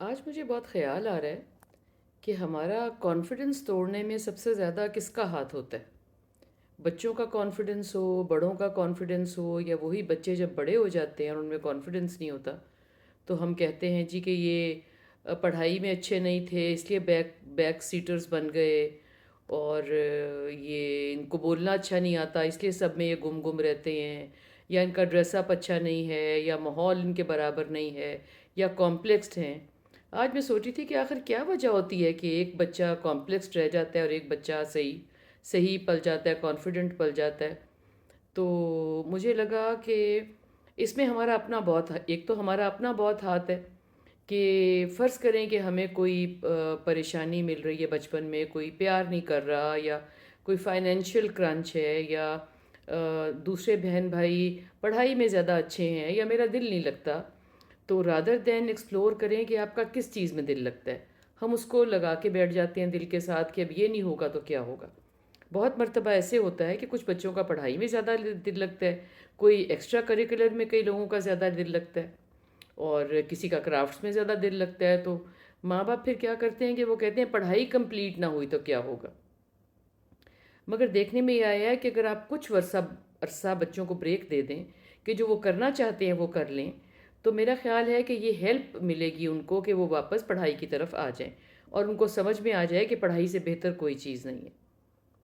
آج مجھے بہت خیال آ رہا ہے کہ ہمارا کانفیڈنس توڑنے میں سب سے زیادہ کس کا ہاتھ ہوتا ہے؟ بچوں کا کانفیڈنس ہو، بڑوں کا کانفیڈنس ہو، یا وہی بچے جب بڑے ہو جاتے ہیں اور ان میں کانفیڈنس نہیں ہوتا تو ہم کہتے ہیں جی کہ یہ پڑھائی میں اچھے نہیں تھے اس لیے بیک سیٹرز بن گئے، اور یہ ان کو بولنا اچھا نہیں آتا اس لیے سب میں یہ گم گم رہتے ہیں، یا ان کا ڈریس اپ اچھا نہیں ہے، یا ماحول ان کے برابر نہیں ہے، یا کمپلیکسڈ ہیں۔ آج میں سوچی تھی کہ آخر کیا وجہ ہوتی ہے کہ ایک بچہ کمپلیکسڈ رہ جاتا ہے اور ایک بچہ صحیح صحیح پل جاتا ہے، کانفیڈنٹ پل جاتا ہے۔ تو مجھے لگا کہ اس میں ہمارا اپنا بہت ایک تو ہمارا اپنا بہت ہاتھ ہے کہ فرض کریں کہ ہمیں کوئی پریشانی مل رہی ہے، بچپن میں کوئی پیار نہیں کر رہا، یا کوئی فائنینشیل کرنچ ہے، یا دوسرے بہن بھائی پڑھائی میں زیادہ اچھے ہیں، یا میرا دل نہیں لگتا، تو رادر دین ایکسپلور کریں کہ آپ کا کس چیز میں دل لگتا ہے، ہم اس کو لگا کے بیٹھ جاتے ہیں دل کے ساتھ کہ اب یہ نہیں ہوگا تو کیا ہوگا۔ بہت مرتبہ ایسے ہوتا ہے کہ کچھ بچوں کا پڑھائی میں زیادہ دل لگتا ہے، کوئی ایکسٹرا کریکولر میں کئی لوگوں کا زیادہ دل لگتا ہے، اور کسی کا کرافٹس میں زیادہ دل لگتا ہے، تو ماں باپ پھر کیا کرتے ہیں کہ وہ کہتے ہیں پڑھائی کمپلیٹ نہ ہوئی تو کیا ہوگا۔ مگر دیکھنے میں یہ آیا ہے کہ اگر آپ کچھ عرصہ بچوں کو بریک دے دیں کہ جو وہ کرنا چاہتے ہیں وہ کر لیں، تو میرا خیال ہے کہ یہ ہیلپ ملے گی ان کو کہ وہ واپس پڑھائی کی طرف آ جائیں، اور ان کو سمجھ میں آ جائے کہ پڑھائی سے بہتر کوئی چیز نہیں ہے۔